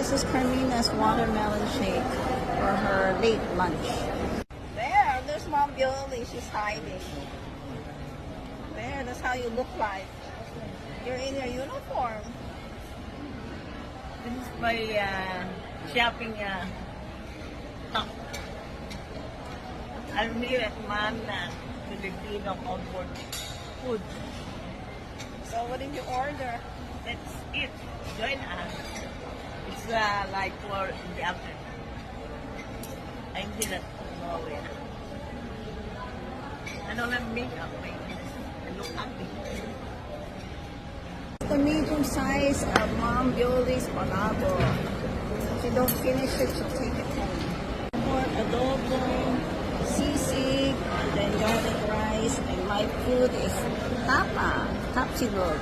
This is Carmina's watermelon shake for her late lunch. There's Mom Bioli. She's hiding. That's how you look like. You're in your uniform. This is my shopping top. I'm here at Mana, Filipino comfort food. So what did you order? That's it. Join us. It's like for in the afternoon. I'm here at Norway. I don't have makeup. I look ugly. The medium size of Mom Bioli's palabo. If you don't finish it, you take it home. Pork adobo, sisig, and then garlic rice. And my food is tapa, tapsilog.